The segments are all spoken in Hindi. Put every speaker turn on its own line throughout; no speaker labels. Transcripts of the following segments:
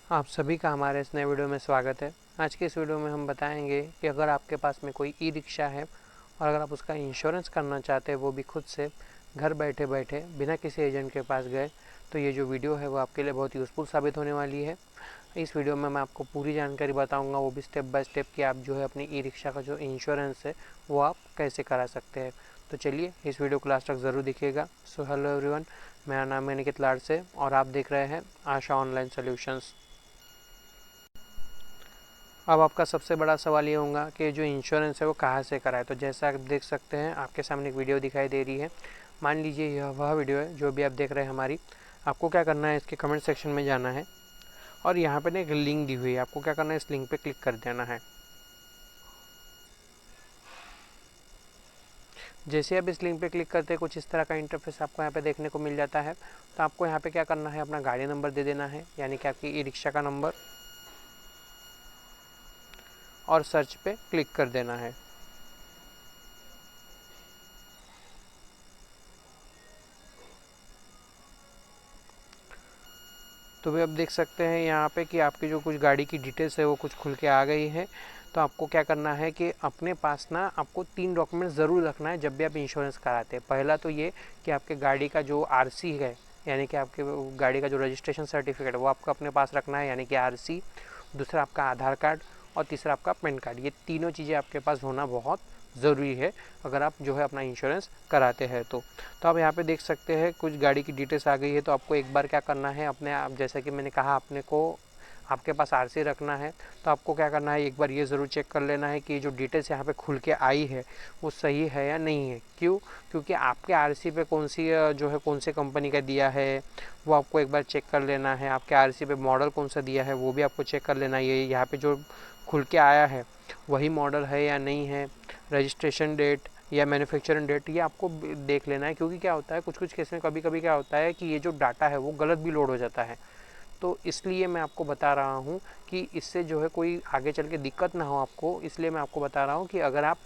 आप सभी का हमारे इस नए वीडियो में स्वागत है। आज के इस वीडियो में हम बताएंगे कि अगर आपके पास में कोई ई रिक्शा है और अगर आप उसका इंश्योरेंस करना चाहते हैं, वो भी खुद से घर बैठे बैठे बिना किसी एजेंट के पास गए, तो ये जो वीडियो है वो आपके लिए बहुत यूज़फुल साबित होने वाली है। इस वीडियो में मैं आपको पूरी जानकारी बताऊंगा, वो भी स्टेप बाय स्टेप कि आप जो है अपनी ई रिक्शा का जो इंश्योरेंस है वो आप कैसे करा सकते हैं। तो चलिए इस वीडियो को लास्ट तक ज़रूर देखिएगा। सो हेलो एवरीवन, मेरा नाम है निकित लाड से और आप देख रहे हैं आशा ऑनलाइन सोल्यूशंस। अब आपका सबसे बड़ा सवाल ये होगा कि जो इंश्योरेंस है वो कहाँ से कराए। तो जैसा आप देख सकते हैं, आपके सामने एक वीडियो दिखाई दे रही है। मान लीजिए यह वह वीडियो है जो भी आप देख रहे हैं हमारी। आपको क्या करना है, इसके कमेंट सेक्शन में जाना है और यहाँ पे ना एक लिंक दी हुई है, आपको क्या करना है, इस लिंक पे क्लिक कर देना है। जैसे आप इस लिंक पे क्लिक करते हैं, कुछ इस तरह का इंटरफेस आपको यहाँ पे देखने को मिल जाता है। तो आपको यहाँ पे क्या करना है, अपना गाड़ी नंबर दे देना है, यानी कि आपकी ई रिक्शा का नंबर, और सर्च पे क्लिक कर देना है। तो भी आप देख सकते हैं यहाँ पे कि आपकी जो कुछ गाड़ी की डिटेल्स है वो कुछ खुल के आ गई है। तो आपको क्या करना है कि अपने पास ना आपको 3 डॉक्यूमेंट ज़रूर रखना है जब भी आप इंश्योरेंस कराते हैं। पहला तो ये कि आपके गाड़ी का जो आरसी है, यानी कि आपके गाड़ी का जो रजिस्ट्रेशन सर्टिफिकेट है वो आपको अपने पास रखना है, यानी कि आरसी। दूसरा आपका आधार कार्ड और तीसरा आपका पैन कार्ड। ये तीनों चीज़ें आपके पास होना बहुत ज़रूरी है अगर आप जो है अपना इंश्योरेंस कराते हैं। तो आप यहाँ पे देख सकते हैं कुछ गाड़ी की डिटेल्स आ गई है। तो आपको एक बार क्या करना है, अपने आप जैसा कि मैंने कहा अपने को आपके पास आरसी रखना है। तो आपको क्या करना है, एक बार ये ज़रूर चेक कर लेना है कि जो डिटेल्स यहाँ पे खुल के आई है वो सही है या नहीं है। क्यों? क्योंकि आपके आरसी पे कौन सी जो है कौन सी कंपनी का दिया है वो आपको एक बार चेक कर लेना है। आपके आरसी पे मॉडल कौन सा दिया है वो भी आपको चेक कर लेना है। ये यहाँ पे जो खुल के आया है वही मॉडल है या नहीं है, रजिस्ट्रेशन डेट या मैन्युफैक्चरिंग डेट, ये आपको देख लेना है। क्योंकि क्या होता है, कुछ कुछ केस में कभी कभी क्या होता है कि ये जो डाटा है वो गलत भी लोड हो जाता है। तो इसलिए मैं आपको बता रहा हूँ कि इससे जो है कोई आगे चल के दिक्कत ना हो आपको, इसलिए मैं आपको बता रहा हूँ कि अगर आप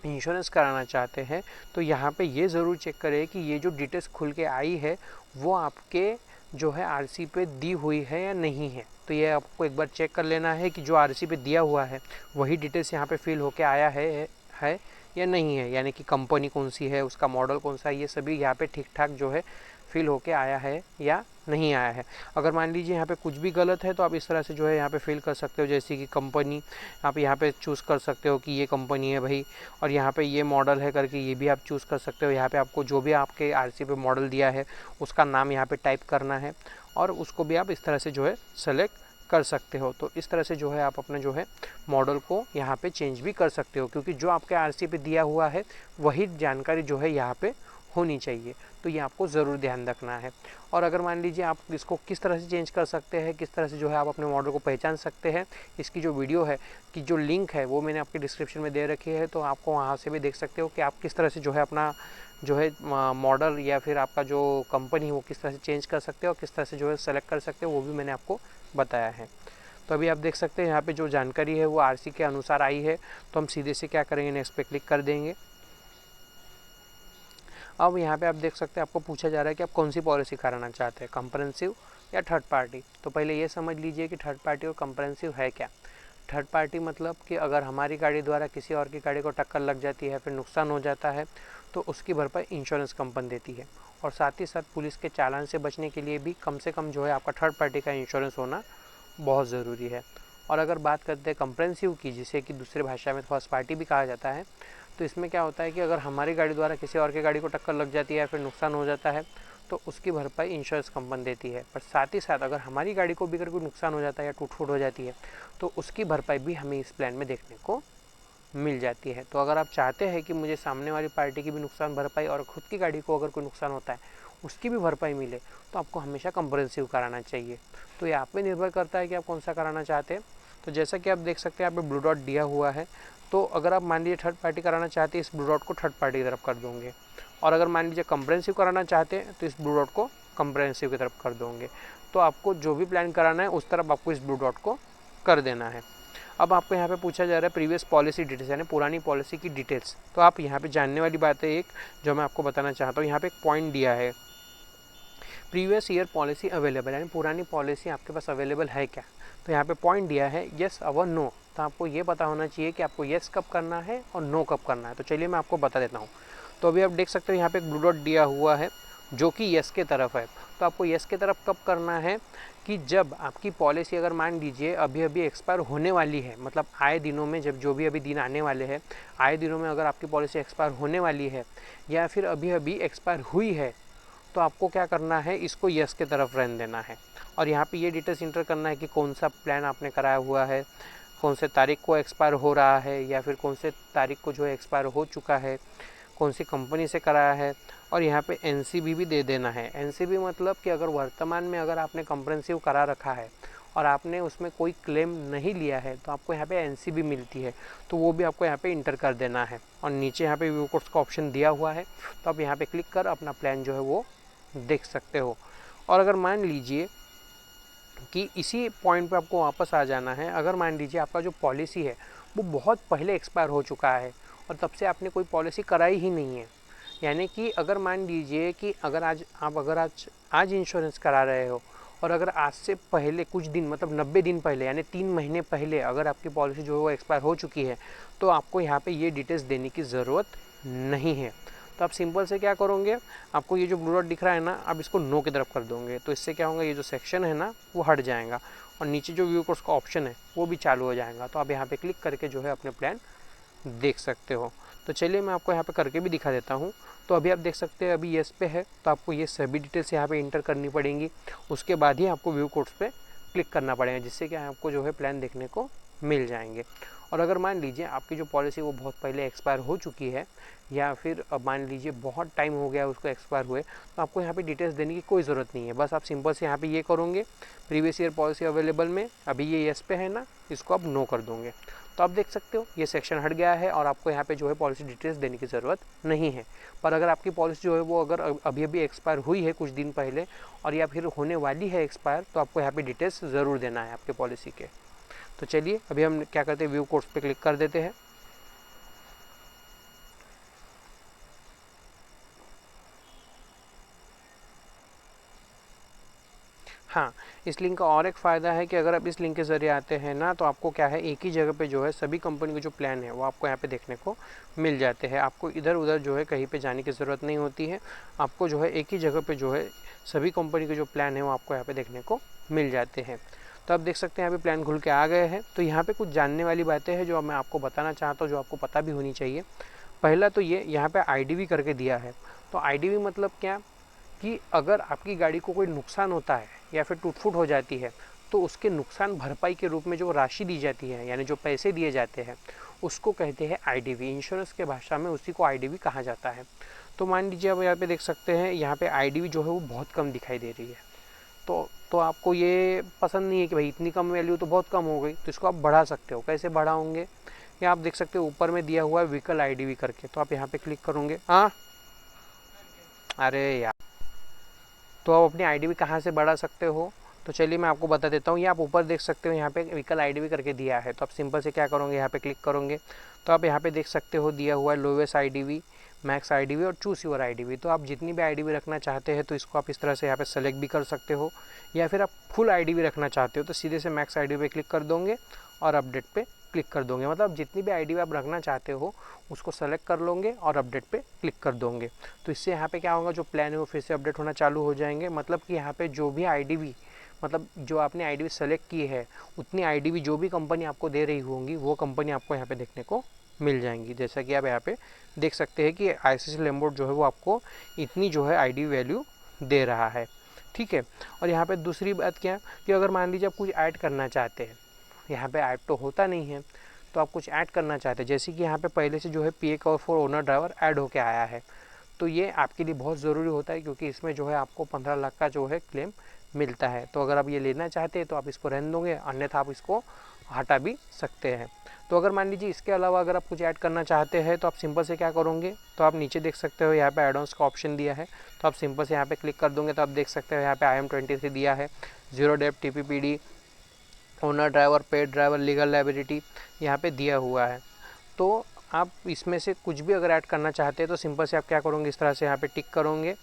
इंश्योरेंस कराना चाहते हैं तो यहाँ पे ये ज़रूर चेक करें कि ये जो डिटेल्स खुल के आई है वो आपके जो है आरसी पे दी हुई है या नहीं है। तो ये आपको एक बार चेक कर लेना है कि जो आरसी पे दिया हुआ है वही डिटेल्स यहाँ पे फिल होके आया है या नहीं है, यानी कि कंपनी कौन सी है, उसका मॉडल कौन सा है, ये सभी यहाँ पे ठीक ठाक जो है फिल होके आया है या नहीं आया है। अगर मान लीजिए यहाँ पे कुछ भी गलत है तो आप इस तरह से जो है यहाँ पे फिल कर सकते हो, जैसे कि कंपनी आप यहाँ पे चूज़ कर सकते हो कि ये कंपनी है भाई, और यहाँ पे ये मॉडल है करके ये भी आप चूज़ कर सकते हो। यहाँ पे आपको जो भी आपके आरसी पे मॉडल दिया है उसका नाम यहाँ पे टाइप करना है और उसको भी आप इस तरह से जो है सेलेक्ट कर सकते हो। तो इस तरह से जो है आप अपने जो है मॉडल को यहाँ पे चेंज भी कर सकते हो, क्योंकि जो आपके आरसी पे दिया हुआ है वही जानकारी जो है यहाँ पे होनी चाहिए। तो ये आपको ज़रूर ध्यान रखना है। और अगर मान लीजिए आप इसको किस तरह से चेंज कर सकते हैं, किस तरह से जो है आप अपने मॉडल को पहचान सकते हैं, इसकी जो वीडियो है कि जो लिंक है वो मैंने आपके डिस्क्रिप्शन में दे रखी है। तो आपको वहाँ से भी देख सकते हो कि आप किस तरह से जो है अपना जो है मॉडल या फिर आपका जो कंपनी है वो किस तरह से चेंज कर सकते हो और किस तरह से जो है सेलेक्ट कर सकते हो, वो भी मैंने आपको बताया है। तो अभी आप देख सकते हैं यहाँ पे जो जानकारी है वो आरसी के अनुसार आई है। तो हम सीधे से क्या करेंगे, नेक्स्ट पे क्लिक कर देंगे। अब यहाँ पे आप देख सकते हैं आपको पूछा जा रहा है कि आप कौन सी पॉलिसी कराना चाहते हैं, कंप्रेहेंसिव या थर्ड पार्टी। तो पहले ये समझ लीजिए कि थर्ड पार्टी और कंप्रेहेंसिव है क्या। थर्ड पार्टी मतलब कि अगर हमारी गाड़ी द्वारा किसी और की गाड़ी को टक्कर लग जाती है, फिर नुकसान हो जाता है, तो उसकी भरपाई इंश्योरेंस कंपनी देती है। और साथ ही साथ पुलिस के चालान से बचने के लिए भी कम से कम जो है आपका थर्ड पार्टी का इंश्योरेंस होना बहुत ज़रूरी है। और अगर बात करते हैं कंप्रेहेंसिव की, जिसे कि दूसरे भाषा में फर्स्ट पार्टी भी कहा जाता है, तो इसमें क्या होता है कि अगर हमारी गाड़ी द्वारा किसी और की गाड़ी को टक्कर लग जाती है या फिर नुकसान हो जाता है तो उसकी भरपाई इंश्योरेंस कंपनी देती है। पर साथ ही साथ अगर हमारी गाड़ी को भी अगर कोई नुकसान हो जाता है या टूट फूट हो जाती है तो उसकी भरपाई भी हमें इस प्लान में देखने को मिल जाती है। तो अगर आप चाहते हैं कि मुझे सामने वाली पार्टी की भी नुकसान भरपाई और खुद की गाड़ी को अगर कोई नुकसान होता है उसकी भी भरपाई मिले, तो आपको हमेशा कंप्रेहेंसिव कराना चाहिए। तो ये आप पे निर्भर करता है कि आप कौन सा कराना चाहते हैं। तो जैसा कि आप देख सकते हैं यहाँ पे ब्लू डॉट दिया हुआ है। तो अगर आप मान लीजिए थर्ड पार्टी कराना चाहते हैं, इस ब्लू डॉट को थर्ड पार्टी की तरफ कर दोगे, और अगर मान लीजिए कंप्रेहेंसिव कराना चाहते हैं तो इस ब्लू डॉट को कंप्रेहेंसिव की तरफ कर दोगे। तो आपको जो भी प्लान कराना है उस तरफ आपको इस ब्लू डॉट को कर देना है। अब आपको यहाँ पे पूछा जा रहा है प्रीवियस पॉलिसी डिटेल्स, यानी पुरानी पॉलिसी की डिटेल्स। तो आप यहाँ पे जानने वाली बात है एक जो मैं आपको बताना चाहता हूँ, यहाँ पे एक पॉइंट दिया है प्रीवियस ईयर पॉलिसी अवेलेबल, यानी पुरानी पॉलिसी आपके पास अवेलेबल है क्या। तो यहाँ पे पॉइंट दिया है येस और नो, तो आपको ये पता होना चाहिए कि आपको येस कब करना है और नो कब करना है। तो चलिए मैं आपको बता देता हूँ। तो अभी आप देख सकते हो यहाँ पे एक ब्लू डॉट दिया हुआ है जो कि येस के तरफ है। तो आपको येस के तरफ कब करना है कि जब आपकी पॉलिसी अगर मान लीजिए अभी अभी एक्सपायर होने वाली है, मतलब आए दिनों में जब जो भी अभी दिन आने वाले हैं, आए दिनों में अगर आपकी पॉलिसी एक्सपायर होने वाली है या फिर अभी अभी एक्सपायर हुई है, तो आपको क्या करना है, इसको यस के तरफ रहने देना है। और यहाँ पे ये डिटेल्स इंटर करना है कि कौन सा प्लान आपने कराया हुआ है, कौन से तारीख को एक्सपायर हो रहा है या फिर कौन से तारीख को जो है एक्सपायर हो चुका है, कौन सी कंपनी से कराया है। और यहाँ पे एनसीबी भी दे देना है। एनसीबी मतलब कि अगर वर्तमान में अगर आपने कंप्रेहेंसिव करा रखा है और आपने उसमें कोई क्लेम नहीं लिया है तो आपको यहाँ पे एनसीबी मिलती है, तो वो भी आपको यहाँ पे इंटर कर देना है। और नीचे यहाँ पे व्यू कोड्स का ऑप्शन दिया हुआ है, तो आप यहाँ पे क्लिक कर अपना प्लान जो है वो देख सकते हो। और अगर मान लीजिए कि इसी पॉइंट पे आपको वापस आ जाना है, अगर मान लीजिए आपका जो पॉलिसी है वो बहुत पहले एक्सपायर हो चुका है और तब से आपने कोई पॉलिसी कराई ही नहीं है, यानी कि अगर मान लीजिए कि अगर आज इंश्योरेंस करा रहे हो और अगर आज से पहले कुछ दिन मतलब 90 दिन पहले यानी 3 महीने पहले अगर आपकी पॉलिसी जो है वो एक्सपायर हो चुकी है, तो आपको यहाँ पे ये डिटेल्स देने की ज़रूरत नहीं है। तो आप सिंपल से क्या करोगे, आपको ये जो ब्लू डॉट दिख रहा है ना, आप इसको नो की तरफ कर दोगे, तो इससे क्या होगा, ये जो सेक्शन है ना वो हट जाएगा और नीचे जो व्यू कोड्स का ऑप्शन है वो भी चालू हो जाएगा। तो आप यहाँ पे क्लिक करके जो है अपने प्लान देख सकते हो। तो चलिए मैं आपको यहाँ पे करके भी दिखा देता हूँ। तो अभी आप देख सकते हैं अभी येस पे है, तो आपको ये सभी डिटेल्स यहाँ पे इंटर करनी पड़ेंगी, उसके बाद ही आपको व्यू कोड्स पे क्लिक करना पड़ेगा, जिससे कि आपको जो है प्लान देखने को मिल जाएंगे। और अगर मान लीजिए आपकी जो पॉलिसी वो बहुत पहले एक्सपायर हो चुकी है या फिर मान लीजिए बहुत टाइम हो गया उसको एक्सपायर हुए, तो आपको यहाँ पे डिटेल्स देने की कोई ज़रूरत नहीं है। बस आप सिंपल से यहाँ पे ये करोगे, प्रीवियस ईयर पॉलिसी अवेलेबल में अभी ये येस पे है ना, इसको आप नो कर दोगे। तो आप देख सकते हो ये सेक्शन हट गया है और आपको यहाँ पे जो है पॉलिसी डिटेल्स देने की ज़रूरत नहीं है। पर अगर आपकी पॉलिसी जो है वो अगर अभी अभी एक्सपायर हुई है कुछ दिन पहले और या फिर होने वाली है एक्सपायर, तो आपको यहाँ पे डिटेल्स ज़रूर देना है आपके पॉलिसी के। तो चलिए अभी हम क्या करते हैं, व्यू कोड्स पे क्लिक कर देते हैं। हाँ, इस लिंक का और एक फ़ायदा है कि अगर आप इस लिंक के ज़रिए आते हैं ना, तो आपको क्या है, एक ही जगह पे जो है सभी कंपनी के जो प्लान है वो आपको यहाँ पे देखने को मिल जाते हैं। आपको इधर उधर जो है कहीं पे जाने की ज़रूरत नहीं होती है, आपको जो है एक ही जगह पे जो है सभी कंपनी के जो प्लान है वो आपको यहाँ पे देखने को मिल जाते हैं। तो आप देख सकते हैं यहाँ पे प्लान खुल के आ गए हैं। तो यहाँ पे कुछ जानने वाली बातें हैं जो मैं आपको बताना चाहता हूँ, जो आपको पता भी होनी चाहिए। पहला तो ये यहाँ पे IDV करके दिया है। तो IDV मतलब क्या कि अगर आपकी गाड़ी को कोई नुकसान होता है या फिर टूट फूट हो जाती है, तो उसके नुकसान भरपाई के रूप में जो राशि दी जाती है, यानी जो पैसे दिए जाते हैं, उसको कहते हैं IDV। इंश्योरेंस के भाषा में उसी को IDV कहा जाता है। तो मान लीजिए अब यहाँ पे देख सकते हैं, यहाँ पे IDV जो है वो बहुत कम दिखाई दे रही है। तो आपको ये पसंद नहीं है कि भाई इतनी कम वैल्यू तो बहुत कम हो गई, तो इसको आप बढ़ा सकते हो। कैसे बढ़ाओगे, या आप देख सकते हो ऊपर में दिया हुआ है व्हीकल IDV करके, तो आप यहाँ पे क्लिक करोगे। हाँ, अरे यार, तो आप अपनी IDV कहाँ से बढ़ा सकते हो, तो चलिए मैं आपको बता देता हूँ। ये आप ऊपर देख सकते हो, यहाँ पे व्हीकल IDV करके दिया है। तो आप सिंपल से क्या करोगे, यहाँ पे क्लिक करोगे, तो आप यहाँ पे देख सकते हो दिया हुआ है लोवेस्ट IDV, मैक्स IDV और चूज योर IDV। तो आप जितनी भी IDV रखना चाहते हैं तो इसको आप इस तरह से यहाँ पे सेलेक्ट भी कर सकते हो, या फिर आप फुल IDV रखना चाहते हो तो सीधे से मैक्स IDV पे क्लिक कर दोगे और अपडेट पे क्लिक कर दोगे। मतलब जितनी भी IDV आप रखना चाहते हो उसको सेलेक्ट कर लोगे और अपडेट पे क्लिक कर दोगे। तो इससे यहाँ पे क्या होगा, जो प्लान है वो फिर से अपडेट होना चालू हो जाएंगे। मतलब कि यहाँ पे जो भी IDV, मतलब जो आपने IDV सेलेक्ट की है उतनी IDV जो भी कंपनी आपको दे रही होंगी वो कंपनी आपको यहाँ पे देखने को मिल जाएंगी। जैसा कि आप यहाँ पे देख सकते हैं कि ICICI लैम्बोर्ड जो है वो आपको इतनी जो है IDV वैल्यू दे रहा है, ठीक है। और यहाँ पे दूसरी बात क्या, कि अगर मान लीजिए आप कुछ ऐड करना चाहते हैं, यहाँ पे ऐड तो होता नहीं है, तो आप कुछ ऐड करना चाहते हैं, जैसे कि यहाँ पे पहले से जो है PA cover for owner driver add होके आया है, तो ये आपके लिए बहुत ज़रूरी होता है, क्योंकि इसमें जो है आपको 15 लाख का जो है क्लेम मिलता है। तो अगर आप ये लेना चाहते हैं तो आप इसको रहने दोगे, अन्यथा आप इसको हटा भी सकते हैं। तो अगर मान लीजिए इसके अलावा अगर आप कुछ ऐड करना चाहते हैं तो आप सिंपल से क्या करोगे, तो आप नीचे देख सकते हो यहाँ पे एड ऑन्स का ऑप्शन दिया है, तो आप सिंपल से यहाँ पे क्लिक कर दोगे। तो आप देख सकते हो यहाँ पे IM23 दिया है, 0 डेप्ट TPPD, owner driver, paid driver, legal liability यहाँ पे दिया हुआ है। तो आप इसमें से कुछ भी अगर ऐड करना चाहते हैं तो सिंपल से आप क्या करोगे, इस तरह से यहाँ पे टिक करोगे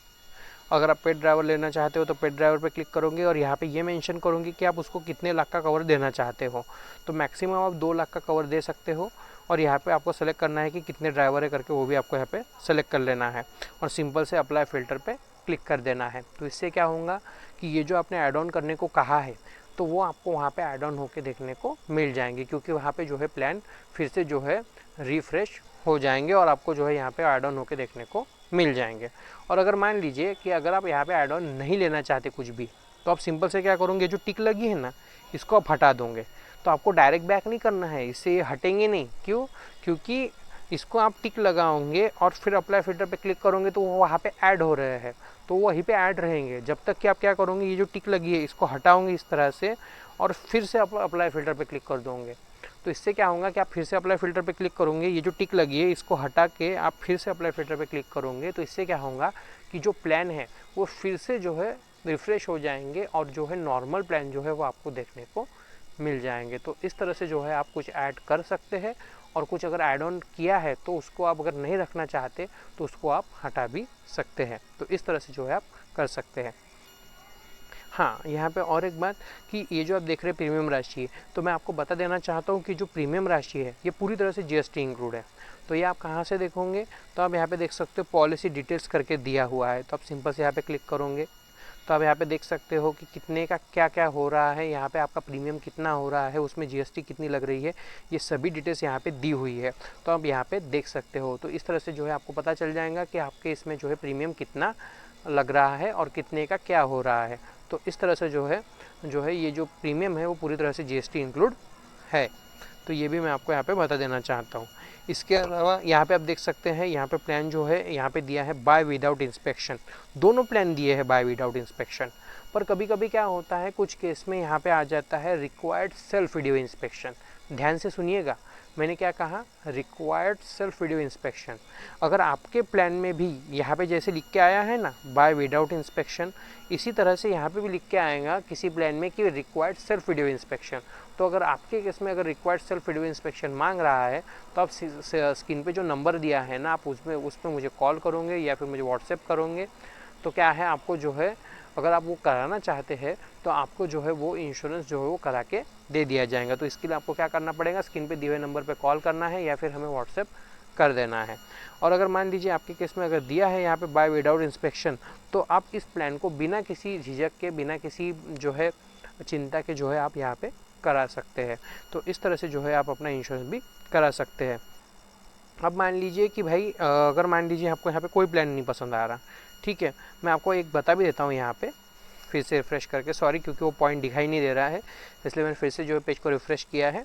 अगर आप पेड ड्राइवर लेना चाहते हो तो पेड ड्राइवर पे क्लिक करोगे और यहाँ पे ये मेंशन करोगे कि आप उसको कितने लाख का कवर देना चाहते हो। तो मैक्सिमम आप 2 लाख का कवर दे सकते हो और यहाँ पे आपको सेलेक्ट करना है कि कितने ड्राइवर है करके, वो भी आपको यहाँ पे सेलेक्ट कर लेना है और सिंपल से अप्लाई फ़िल्टर पे क्लिक कर देना है। तो इससे क्या होगा कि ये जो आपने ऐड ऑन करने को कहा है तो वो आपको वहाँ पे ऐड ऑन होके देखने को मिल जाएंगे, क्योंकि वहाँ पे जो है प्लान फिर से जो है रिफ़्रेश हो जाएंगे और आपको जो है यहाँ पे ऐड ऑन होके देखने को मिल जाएंगे। और अगर मान लीजिए कि अगर आप यहाँ पे ऐड ऑन नहीं लेना चाहते कुछ भी, तो आप सिंपल से क्या करोगे, जो टिक लगी है ना इसको आप हटा दोगे। तो आपको डायरेक्ट बैक नहीं करना है, इससे ये हटेंगे नहीं। क्यों? क्योंकि इसको आप टिक लगाओगे और फिर अप्लाई फ़िल्टर पे क्लिक करोगे तो वो वहाँ पे ऐड हो रहे हैं, तो वो वहीं पे ऐड रहेंगे जब तक कि आप क्या करोगे, ये जो टिक लगी है इसको हटाओगे इस तरह से और फिर से आप अप्लाई फ़िल्टर पे क्लिक कर दोगे। तो इससे क्या होगा कि आप फिर से अप्लाई फ़िल्टर पे क्लिक करोगे, ये जो टिक लगी है इसको हटा के आप फिर से अप्लाई फ़िल्टर पे क्लिक करोगे। तो इससे क्या होगा कि जो प्लान है वो फिर से जो है रिफ़्रेश हो जाएंगे और जो है नॉर्मल प्लान जो है वो आपको देखने को मिल जाएंगे। तो इस तरह से जो है आप कुछ ऐड कर सकते हैं और कुछ अगर ऐड ऑन किया है तो उसको आप अगर नहीं रखना चाहते तो उसको आप हटा भी सकते हैं। तो इस तरह से जो है आप कर सकते हैं। हाँ, यहाँ पे और एक बात कि ये जो आप देख रहे हैं प्रीमियम राशि है, तो मैं आपको बता देना चाहता हूँ कि जो प्रीमियम राशि है ये पूरी तरह से जीएसटी इंक्लूड है। तो ये आप कहाँ से देखोगे, तो आप यहाँ पे देख सकते हो पॉलिसी डिटेल्स करके दिया हुआ है। तो आप सिंपल से यहाँ पे क्लिक करोगे तो आप यहाँ पे देख सकते हो कि कितने का क्या क्या हो रहा है, यहाँ पे आपका प्रीमियम कितना हो रहा है, उसमें जीएसटी कितनी लग रही है, ये सभी डिटेल्स यहाँ पे दी हुई है। तो आप यहाँ पे देख सकते हो। तो इस तरह से जो है आपको पता चल जाएगा कि आपके इसमें जो है प्रीमियम कितना लग रहा है और कितने का क्या हो रहा है। तो इस तरह से जो है ये जो प्रीमियम है वो पूरी तरह से जीएसटी इंक्लूड है। तो ये भी मैं आपको यहाँ पे बता देना चाहता हूँ। इसके अलावा यहाँ पे आप देख सकते हैं, यहाँ पे प्लान जो है यहाँ पे दिया है बाय विदाउट इंस्पेक्शन। दोनों प्लान दिए हैं बाय विदाउट इंस्पेक्शन, पर कभी कभी क्या होता है कुछ केस में यहाँ पे आ जाता है रिक्वायर्ड सेल्फ वीडियो इंस्पेक्शन। ध्यान से सुनिएगा, मैंने क्या कहा, रिक्वायर्ड सेल्फ वीडियो इंस्पेक्शन। अगर आपके प्लान में भी यहाँ पे जैसे लिख के आया है ना बाय विदाउट इंस्पेक्शन, इसी तरह से यहाँ पे भी लिख के आएगा किसी प्लान में कि रिक्वायर्ड सेल्फ वीडियो इंस्पेक्शन। तो अगर आपके केस में अगर रिक्वायर्ड सेल्फ वीडियो इंस्पेक्शन मांग रहा है तो आप स्क्रीन पे जो नंबर दिया है ना, आप उसमें मुझे कॉल करोगे या फिर मुझे व्हाट्सएप करोगे। तो क्या है, आपको जो है अगर आप वो कराना चाहते हैं तो आपको जो है वो इंश्योरेंस जो है वो करा के दे दिया जाएगा। तो इसके लिए आपको क्या करना पड़ेगा, स्क्रीन पे दिए हुए नंबर पे कॉल करना है या फिर हमें व्हाट्सएप कर देना है। और अगर मान लीजिए आपके केस में अगर दिया है यहाँ पे बाय विदाउट इंस्पेक्शन, तो आप इस प्लान को बिना किसी झिझक के, बिना किसी जो है चिंता के जो है आप यहाँ पे करा सकते हैं। तो इस तरह से जो है आप अपना इंश्योरेंस भी करा सकते हैं। अब मान लीजिए कि भाई अगर मान लीजिए आपको यहाँ पे कोई प्लान नहीं पसंद आ रहा, ठीक है, मैं आपको एक बता भी देता हूँ यहाँ पे फिर से रिफ़्रेश करके, सॉरी क्योंकि वो पॉइंट दिखाई नहीं दे रहा है इसलिए मैंने फिर से जो है पेज को रिफ़्रेश किया है।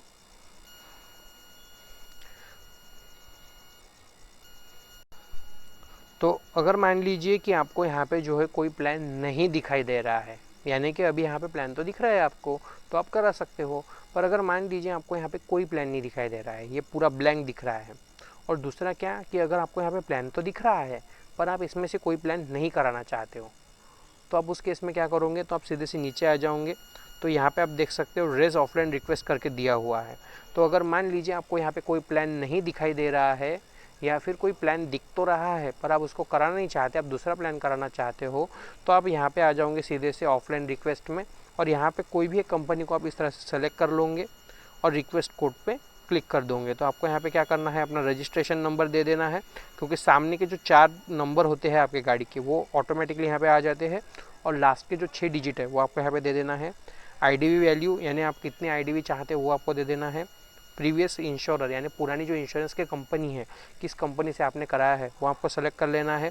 तो अगर मान लीजिए कि आपको यहाँ पे जो है कोई प्लान नहीं दिखाई दे रहा है, यानी कि अभी यहाँ पे प्लान तो दिख रहा है आपको, तो आप करा सकते हो। पर अगर मान लीजिए आपको यहाँ पे कोई प्लान नहीं दिखाई दे रहा है, ये पूरा ब्लैंक दिख रहा है, और दूसरा क्या कि अगर आपको यहाँ पे प्लान तो दिख रहा है पर आप इसमें से कोई प्लान नहीं कराना चाहते हो, तो आप उस केस में क्या करोगे, तो आप सीधे से नीचे आ जाओगे। तो यहाँ पे आप देख सकते हो रेज ऑफलाइन रिक्वेस्ट करके दिया हुआ है। तो अगर मान लीजिए आपको यहाँ पे कोई प्लान नहीं दिखाई दे रहा है या फिर कोई प्लान दिख तो रहा है पर आप उसको कराना नहीं चाहते, आप दूसरा प्लान कराना चाहते हो, तो आप यहाँ पे आ जाओगे सीधे से ऑफलाइन रिक्वेस्ट में और यहाँ पे कोई भी एक कंपनी को आप इस तरह से सेलेक्ट कर लोगे और रिक्वेस्ट कोड पे क्लिक कर दोगे। तो आपको यहाँ पे क्या करना है, अपना रजिस्ट्रेशन नंबर दे देना है, क्योंकि सामने के जो 4 नंबर होते हैं आपके गाड़ी के वो ऑटोमेटिकली यहाँ पे आ जाते हैं और लास्ट के जो 6 डिजिट है वो आपको यहाँ पे दे देना है। आईडीवी वैल्यू यानी आप कितने आईडीवी चाहते हो वो आपको दे देना है। प्रीवियस इंश्योरर यानी पुरानी जो इंश्योरेंस की कंपनी है, किस कंपनी से आपने कराया है वो आपको सेलेक्ट कर लेना है।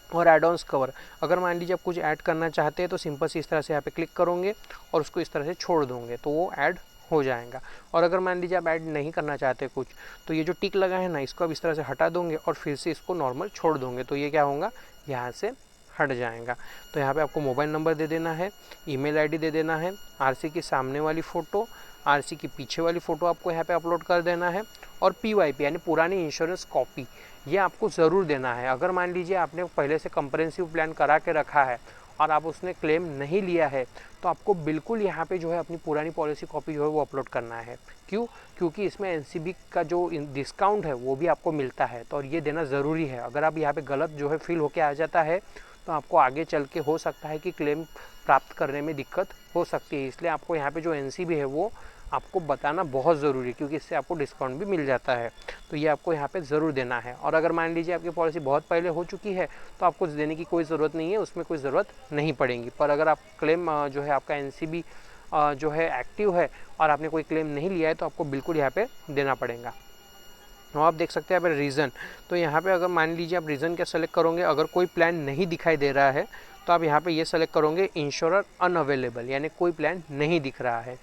और एड ऑन्स कवर, अगर मान लीजिए आप कुछ ऐड करना चाहते हैं तो सिंपल से इस तरह से यहाँ पे क्लिक करोगे और उसको इस तरह से छोड़ दोगे तो वो ऐड हो जाएगा। और अगर मान लीजिए आप ऐड नहीं करना चाहते कुछ, तो ये जो टिक लगा है ना इसको आप इस तरह से हटा दोगे और फिर से इसको नॉर्मल छोड़ दोगे तो ये क्या होगा, यहाँ से हट जाएगा। तो यहाँ पे आपको मोबाइल नंबर दे देना है, ईमेल आईडी दे देना है, आरसी की सामने वाली फ़ोटो, आरसी की पीछे वाली फ़ोटो आपको यहाँ पे अपलोड कर देना है और पीवाईपी यानी पुरानी इंश्योरेंस कॉपी ये आपको ज़रूर देना है। अगर मान लीजिए आपने पहले से कंप्रेहेंसिव प्लान करा के रखा है और आप उसने क्लेम नहीं लिया है तो आपको बिल्कुल यहाँ पे जो है अपनी पुरानी पॉलिसी कॉपी जो है वो अपलोड करना है। क्यों? क्योंकि इसमें एनसीबी का जो डिस्काउंट है वो भी आपको मिलता है, तो और ये देना ज़रूरी है। अगर आप यहाँ पे गलत जो है फिल होके आ जाता है तो आपको आगे चल के हो सकता है कि क्लेम प्राप्त करने में दिक्कत हो सकती है। इसलिए आपको यहाँ पे जो एनसीबी है वो आपको बताना बहुत ज़रूरी है, क्योंकि इससे आपको डिस्काउंट भी मिल जाता है। तो ये आपको यहाँ पे ज़रूर देना है। और अगर मान लीजिए आपकी पॉलिसी बहुत पहले हो चुकी है तो आपको देने की कोई ज़रूरत नहीं है, उसमें कोई ज़रूरत नहीं पड़ेगी। पर अगर आप क्लेम जो है आपका एनसीबी जो है एक्टिव है और आपने कोई क्लेम नहीं लिया है तो आपको बिल्कुल यहाँ पे देना पड़ेगा। तो आप देख सकते हैं यहाँ पे रीज़न, तो यहाँ पे अगर मान लीजिए आप रीज़न क्या सेलेक्ट करोगे, अगर कोई प्लान नहीं दिखाई दे रहा है तो आप यहाँ पे ये सेलेक्ट करोगे इंश्योरर अनअवेलेबल, यानी कोई प्लान नहीं दिख रहा है।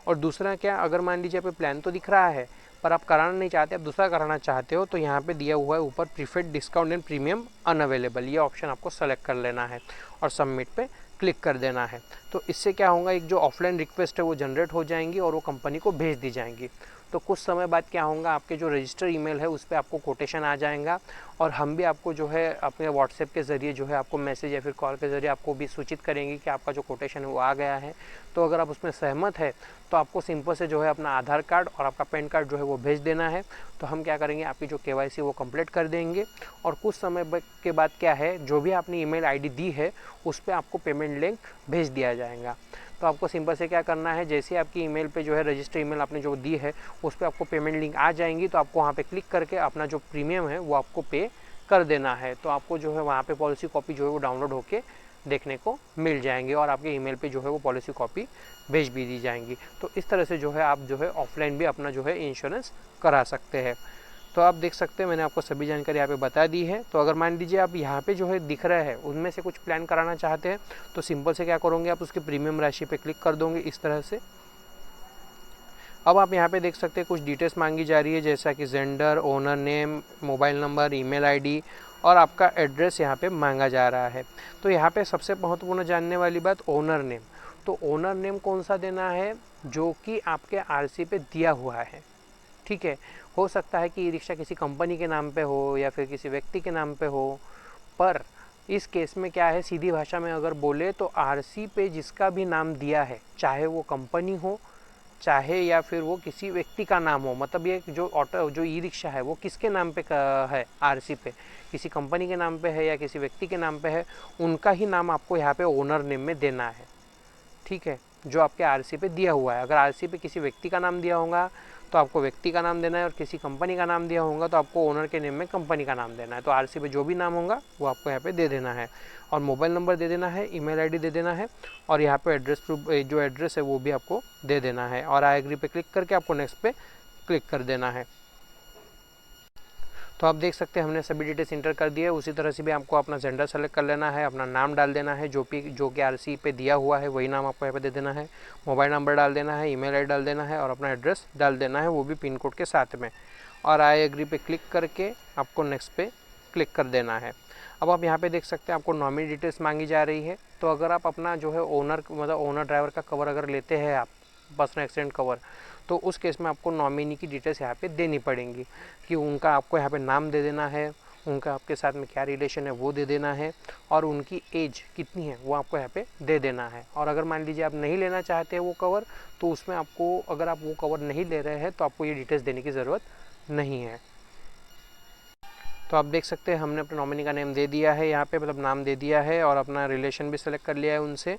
और दूसरा क्या, अगर मान लीजिए यहाँ पे प्लान तो दिख रहा है पर आप कराना नहीं चाहते, आप दूसरा कराना चाहते हो, तो यहाँ पे दिया हुआ है ऊपर preferred discount and premium unavailable, ये ऑप्शन आपको सेलेक्ट कर लेना है और सबमिट पे क्लिक कर देना है। तो इससे क्या होगा, एक जो ऑफलाइन रिक्वेस्ट है वो जनरेट हो जाएंगी और वो कंपनी को भेज दी जाएंगी। तो कुछ समय बाद क्या होगा, आपके जो रजिस्टर ईमेल है उस पर आपको कोटेशन आ जाएगा और हम भी आपको जो है अपने व्हाट्सएप के ज़रिए जो है आपको मैसेज या फिर कॉल के ज़रिए आपको भी सूचित करेंगे कि आपका जो कोटेशन है वो आ गया है। तो अगर आप उसमें सहमत है तो आपको सिंपल से जो है अपना आधार कार्ड और आपका पैन कार्ड जो है वो भेज देना है। तो हम क्या करेंगे, आपकी जो केवाईसी वो कंप्लीट कर देंगे और कुछ समय के बाद क्या है, जो भी आपने ईमेल आईडी दी है उस पर आपको पेमेंट लिंक भेज दिया जाएगा। तो आपको सिंपल से क्या करना है, जैसे आपकी ईमेल पे जो है रजिस्टर ईमेल आपने जो दी है उस पर आपको पेमेंट लिंक आ जाएंगी, तो आपको वहाँ पे क्लिक करके अपना जो प्रीमियम है वो आपको पे कर देना है। तो आपको जो है वहाँ पे पॉलिसी कॉपी जो है वो डाउनलोड होके देखने को मिल जाएंगे और आपके ईमेल पे जो है वो पॉलिसी कॉपी भेज भी दी जाएंगी। तो इस तरह से जो है आप जो है ऑफलाइन भी अपना जो है इंश्योरेंस करा सकते हैं। तो आप देख सकते हैं मैंने आपको सभी जानकारी यहाँ पे बता दी है। तो अगर मान लीजिए आप यहाँ पे जो है दिख रहा है उनमें से कुछ प्लान कराना चाहते हैं तो सिंपल से क्या करोगे, आप उसके प्रीमियम राशि पे क्लिक कर दोगे इस तरह से। अब आप यहाँ पे देख सकते हैं कुछ डिटेल्स मांगी जा रही है, जैसा कि gender, owner name, mobile number, email ID और आपका एड्रेस यहाँ पे मांगा जा रहा है। तो यहाँ पे सबसे महत्वपूर्ण जानने वाली बात ओनर नेम। तो ओनर नेम कौन सा देना है, जो कि आपके आरसी पे दिया हुआ है। ठीक है, हो सकता है कि ई रिक्शा किसी कंपनी के नाम पे हो या फिर किसी व्यक्ति के नाम पे हो, पर इस केस में क्या है, सीधी भाषा में अगर बोले तो आरसी पे जिसका भी नाम दिया है, चाहे वो कंपनी हो चाहे या फिर वो किसी व्यक्ति का नाम हो, मतलब ये जो ई रिक्शा है वो किसके नाम पे है, आरसी पे किसी कंपनी के नाम पे है या किसी व्यक्ति के नाम पे है, उनका ही नाम आपको यहाँ पे ओनर नेम में देना है। ठीक है, जो आपके आरसी पे दिया हुआ है। अगर आरसी पे किसी व्यक्ति का नाम दिया होगा तो आपको व्यक्ति का नाम देना है और किसी कंपनी का नाम दिया होगा तो आपको ओनर के नेम में कंपनी का नाम देना है। तो आरसी पे जो भी नाम होगा वो आपको यहाँ पे दे देना है और मोबाइल नंबर दे देना है, ईमेल आईडी दे देना है और यहाँ पे एड्रेस प्रूफ जो एड्रेस है वो भी आपको दे देना है और आई एग्री पे क्लिक करके आपको नेक्स्ट पे क्लिक कर देना है। तो आप देख सकते हैं हमने सभी डिटेल्स इंटर कर दिए। उसी तरह से भी आपको अपना जेंडर सेलेक्ट कर लेना है, अपना नाम डाल देना है, जो कि आरसी पे दिया हुआ है वही नाम आपको यहाँ पे दे देना है, मोबाइल नंबर डाल देना है, ईमेल आईडी डाल देना है और अपना एड्रेस डाल देना है, वो भी पिन कोड के साथ में। और आई एग्री पे क्लिक करके आपको नेक्स्ट पे क्लिक कर देना है। अब आप यहाँ पे देख सकते हैं आपको नॉमिनी डिटेल्स मांगी जा रही है। तो अगर आप अपना जो है ओनर ड्राइवर का कवर अगर लेते हैं आप, पर्सनल एक्सीडेंट कवर, तो उस केस में आपको नॉमिनी की डिटेल्स यहाँ पे देनी पड़ेंगी कि उनका आपको यहाँ पे नाम दे देना है, उनका आपके साथ में क्या रिलेशन है वो दे देना है और उनकी एज कितनी है वो आपको यहाँ पे दे देना है। और अगर मान लीजिए आप नहीं लेना चाहते हैं वो कवर, तो उसमें आपको, अगर आप वो कवर नहीं ले रहे हैं तो आपको ये डिटेल्स देने की ज़रूरत नहीं है। तो आप देख सकते हैं हमने अपने नॉमिनी का नेम दे दिया है यहाँ पे, मतलब नाम दे दिया है और अपना रिलेशन भी सेलेक्ट कर लिया है उनसे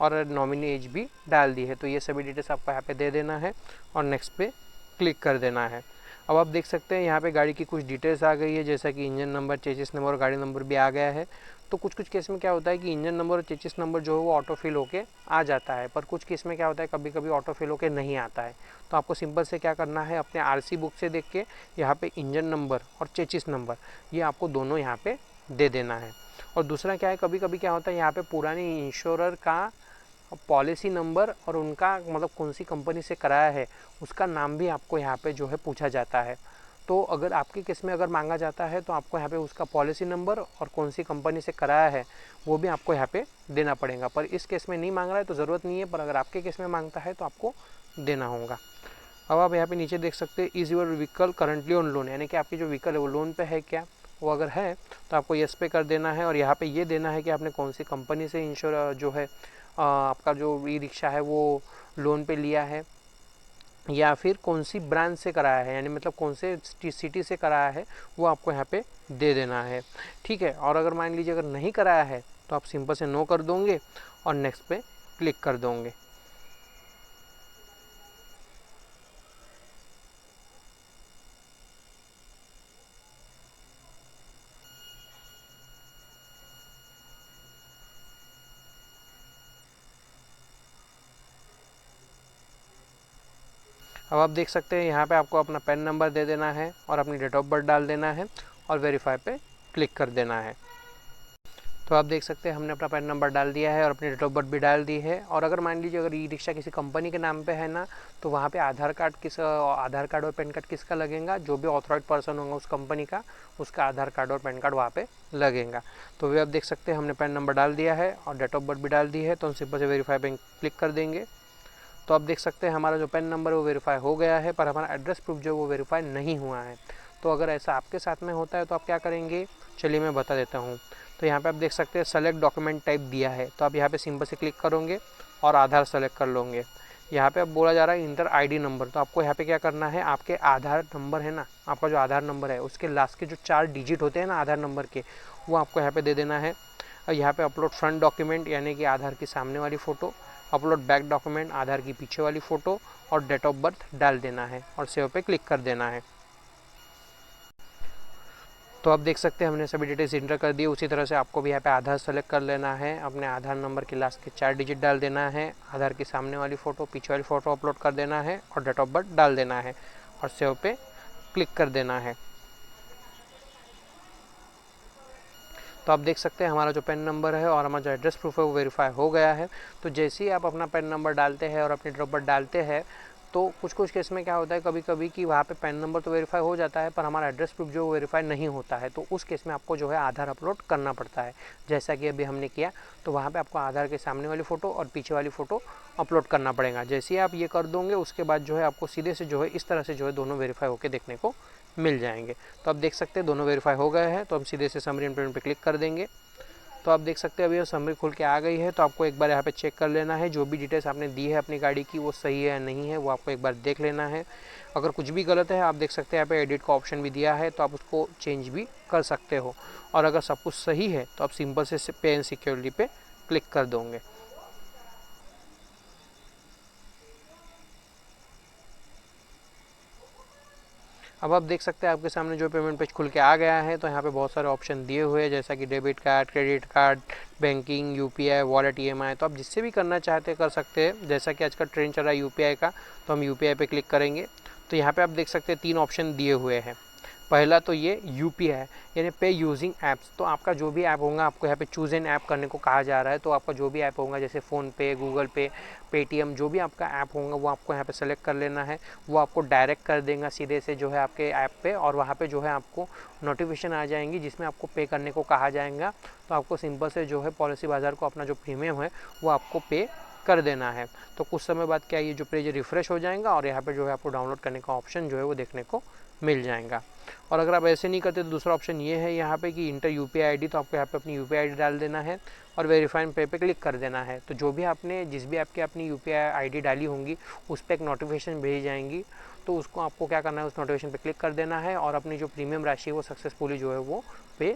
और नॉमिनी एज भी डाल दी है। तो ये सभी डिटेल्स आपको यहाँ पे दे देना है और नेक्स्ट पे क्लिक कर देना है। अब आप देख सकते हैं यहाँ पे गाड़ी की कुछ डिटेल्स आ गई है, जैसा कि इंजन नंबर, चेसिस नंबर और गाड़ी नंबर भी आ गया है। तो कुछ केस में क्या होता है कि इंजन नंबर और चेसिस नंबर जो है वो ऑटो फिल होके आ जाता है, पर कुछ केस में क्या होता है कभी कभी ऑटो फिल होके नहीं आता है। तो आपको सिंपल से क्या करना है, अपने आरसी बुक से देख के यहाँ पे इंजन नंबर और चेसिस नंबर ये आपको दोनों यहाँ पे दे देना है। और दूसरा क्या है, कभी कभी क्या होता है यहाँ पे पुरानी इंश्योरर का पॉलिसी नंबर और उनका मतलब कौन सी कंपनी से कराया है उसका नाम भी आपको यहाँ पे जो है पूछा जाता है। तो अगर आपके केस में अगर मांगा जाता है तो आपको यहाँ पे उसका पॉलिसी नंबर और कौन सी कंपनी से कराया है वो भी आपको यहाँ पे देना पड़ेगा। पर इस केस में नहीं मांग रहा है तो ज़रूरत नहीं है, पर अगर आपके केस में मांगता है तो आपको देना होगा। अब आप यहाँ पे नीचे देख सकते हैं is your vehicle currently on loan, यानी कि आपकी जो व्हीकल है वो लोन पे है क्या, वो अगर है तो आपको येस पे कर देना है और यहाँ पे ये देना है कि आपने कौन सी कंपनी से इंश्योर जो है आपका जो ई रिक्शा है वो लोन पे लिया है या फिर कौन सी ब्रांच से कराया है, यानी मतलब कौन से सिटी से कराया है वो आपको यहाँ पे दे देना है। ठीक है, और अगर मान लीजिए अगर नहीं कराया है तो आप सिंपल से नो कर दोगे और नेक्स्ट पे क्लिक कर दोगे। अब आप देख सकते हैं यहाँ पे आपको अपना पैन नंबर दे देना है और अपनी डेट ऑफ बर्थ डाल देना है और वेरीफाई पे क्लिक कर देना है। तो आप देख सकते हैं हमने अपना पैन नंबर डाल दिया है और अपनी डेट ऑफ बर्थ भी डाल दी है। और अगर मान लीजिए अगर ई रिक्शा किसी कंपनी के नाम पे है ना, तो वहाँ पे आधार कार्ड और पैन कार्ड किसका लगेगा, जो भी ऑथराइज पर्सन होगा उस कंपनी का, उसका आधार कार्ड और पैन कार्ड वहाँ पे लगेगा। तो वे आप देख सकते हैं हमने पैन नंबर डाल दिया है और डेट ऑफ बर्थ भी डाल दी है। तो हम सिंपल से वेरीफाई पे क्लिक कर देंगे। तो आप देख सकते हैं हमारा जो पैन नंबर है वो वेरीफाई हो गया है, पर हमारा एड्रेस प्रूफ जो है वो वेरीफाई नहीं हुआ है। तो अगर ऐसा आपके साथ में होता है तो आप क्या करेंगे, चलिए मैं बता देता हूँ। तो यहाँ पे आप देख सकते हैं सेलेक्ट डॉक्यूमेंट टाइप दिया है, तो आप यहाँ पे सिंपल से क्लिक करोगे और आधार सेलेक्ट कर लोगे। यहाँ पे अब बोला जा रहा है इंटर आईडी नंबर, तो आपको यहाँ पे क्या करना है, आपके आधार नंबर है ना, आपका जो आधार नंबर है उसके लास्ट के जो 4 डिजिट होते हैं ना आधार नंबर के, वो आपको यहाँ पे दे देना है। और यहाँ पे अपलोड फ्रंट डॉक्यूमेंट यानी कि आधार की सामने वाली फ़ोटो, अपलोड बैक डॉक्यूमेंट आधार की पीछे वाली फ़ोटो और डेट ऑफ बर्थ डाल देना है और सेव पे क्लिक कर देना है। तो आप देख सकते हैं हमने सभी डिटेल्स इंटर कर दी। उसी तरह से आपको भी यहाँ पे आधार सेलेक्ट कर लेना है, अपने आधार नंबर के लास्ट के 4 डिजिट डाल देना है, आधार की सामने वाली फ़ोटो पीछे वाली फ़ोटो अपलोड कर देना है और डेट ऑफ बर्थ डाल देना है और सेव पे क्लिक कर देना है। तो आप देख सकते हैं हमारा जो पैन नंबर है और हमारा जो एड्रेस प्रूफ है वो वेरीफाई हो गया है। तो जैसे ही आप अपना पैन नंबर डालते हैं और अपनी डेट ऑफ बर्थ डालते हैं, तो कुछ केस में क्या होता है कभी कभी कि वहाँ पे पैन नंबर तो वेरीफाई हो जाता है पर हमारा एड्रेस प्रूफ जो वेरीफाई नहीं होता है। तो उस केस में आपको जो है आधार अपलोड करना पड़ता है, जैसा कि अभी हमने किया। तो वहाँ पे आपको आधार के सामने वाली फ़ोटो और पीछे वाली फ़ोटो अपलोड करना पड़ेगा। जैसे ही आप ये कर दोगे उसके बाद जो है आपको सीधे से जो है इस तरह से जो है दोनों वेरीफाई होकर देखने को मिल जाएंगे। तो आप देख सकते हैं दोनों वेरीफाई हो गए हैं। तो हम सीधे से समरी एंड पेमेंट पे क्लिक कर देंगे। तो आप देख सकते हैं अभी समरी खुल के आ गई है। तो आपको एक बार यहाँ पे चेक कर लेना है जो भी डिटेल्स आपने दी है अपनी गाड़ी की वो सही है या नहीं है, वो आपको एक बार देख लेना है। अगर कुछ भी गलत है आप देख सकते हैं यहाँ पे एडिट का ऑप्शन भी दिया है, तो आप उसको चेंज भी कर सकते हो। और अगर सब कुछ सही है तो आप सिंपल से पे एंड सिक्योरिटी पे क्लिक कर दोगे। अब आप देख सकते हैं आपके सामने जो पेमेंट पेज खुल के आ गया है। तो यहाँ पे बहुत सारे ऑप्शन दिए हुए हैं जैसा कि debit card, credit card, banking, UPI, wallet, EMI. तो आप जिससे भी करना चाहते हैं कर सकते हैं। जैसा कि आज का ट्रेंड चल रहा है यूपीआई का, तो हम यूपीआई पे क्लिक करेंगे। तो यहाँ पे आप देख सकते हैं 3 ऑप्शन दिए हुए हैं। पहला तो ये यूपीआई यानी पे यूजिंग ऐप्स। तो आपका जो भी ऐप होगा आपको यहाँ पे चूज़ एन ऐप करने को कहा जा रहा है। तो आपका जो भी ऐप होगा जैसे फ़ोनपे, गूगल पे, पेटीएम, जो भी आपका ऐप होगा वो आपको यहाँ पे सेलेक्ट कर लेना है। वो आपको डायरेक्ट कर देगा सीधे से जो है आपके ऐप पे, और वहाँ पे जो है आपको नोटिफिकेशन आ जाएंगी जिसमें आपको पे करने को कहा जाएगा। तो आपको सिंपल से जो है पॉलिसी बाज़ार को अपना जो प्रीमियम है वो आपको पे कर देना है। तो कुछ समय बाद क्या ये जो पेज रिफ़्रेश हो जाएगा और यहाँ पे जो है आपको डाउनलोड करने का ऑप्शन जो है वो देखने को मिल जाएगा। और अगर आप ऐसे नहीं करते तो दूसरा ऑप्शन ये है यहाँ पे कि इंटर यूपीआई आईडी। तो आपको यहाँ पे अपनी यूपीआई आईडी डाल देना है और वेरीफाई पे क्लिक कर देना है। तो जो भी आपने जिस भी आपकी अपनी यूपीआई आईडी डाली होंगी उस पर एक नोटिफिकेशन भेज जाएंगी। तो उसको आपको क्या करना है, उस नोटिफिकेशन पे क्लिक कर देना है और अपनी जो प्रीमियम राशि है वो सक्सेसफुली जो है वो पे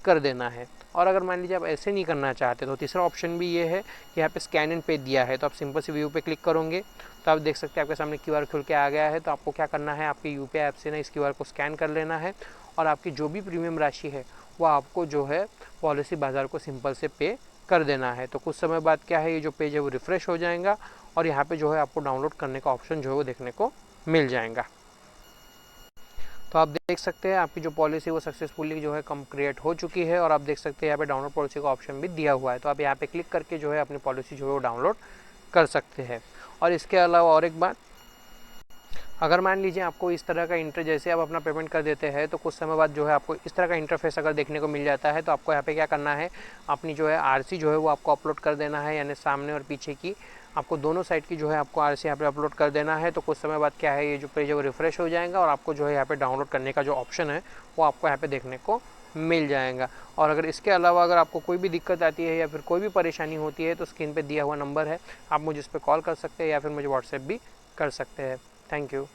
कर देना है। और अगर मान लीजिए आप ऐसे नहीं करना चाहते तो तीसरा ऑप्शन भी ये है कि यहाँ पे स्कैन एंड पे दिया है। तो आप सिंपल से व्यू पे क्लिक करोगे तो आप देख सकते हैं आपके सामने क्यूआर खुल के आ गया है। तो आपको क्या करना है, आपके यूपीआई ऐप से ना इस क्यूआर को स्कैन कर लेना है और आपकी जो भी प्रीमियम राशि है वो आपको जो है पॉलिसी बाज़ार को सिंपल से पे कर देना है। तो कुछ समय बाद क्या है, ये जो पेज है वो रिफ़्रेश हो जाएगा और यहाँ पे जो है आपको डाउनलोड करने का ऑप्शन जो है वो देखने को मिल जाएगा। तो आप देख सकते हैं आपकी जो पॉलिसी वो सक्सेसफुली जो है कम क्रिएट हो चुकी है। और आप देख सकते हैं यहाँ पे डाउनलोड पॉलिसी का ऑप्शन भी दिया हुआ है। तो आप यहाँ पे क्लिक करके जो है अपनी पॉलिसी जो है वो डाउनलोड कर सकते हैं। और इसके अलावा और एक बात, अगर मान लीजिए आपको इस तरह का जैसे आप अपना पेमेंट कर देते हैं तो कुछ समय बाद जो है आपको इस तरह का इंटरफेस अगर देखने को मिल जाता है, तो आपको यहाँ पे क्या करना है, अपनी जो है आरसी जो है वो आपको अपलोड कर देना है। यानी सामने और पीछे की आपको दोनों साइड की जो है आपको आरसी यहाँ पे अपलोड कर देना है। तो कुछ समय बाद क्या है, ये जो पेज है वो रिफ़्रेश हो जाएगा और आपको जो है यहाँ पे डाउनलोड करने का जो ऑप्शन है वो आपको यहाँ पे देखने को मिल जाएगा। और अगर इसके अलावा अगर आपको कोई भी दिक्कत आती है या फिर कोई भी परेशानी होती है तो स्क्रीन पे दिया हुआ नंबर है, आप मुझे इस पर कॉल कर सकते हैं या फिर मुझे व्हाट्सएप भी कर सकते हैं। Thank you.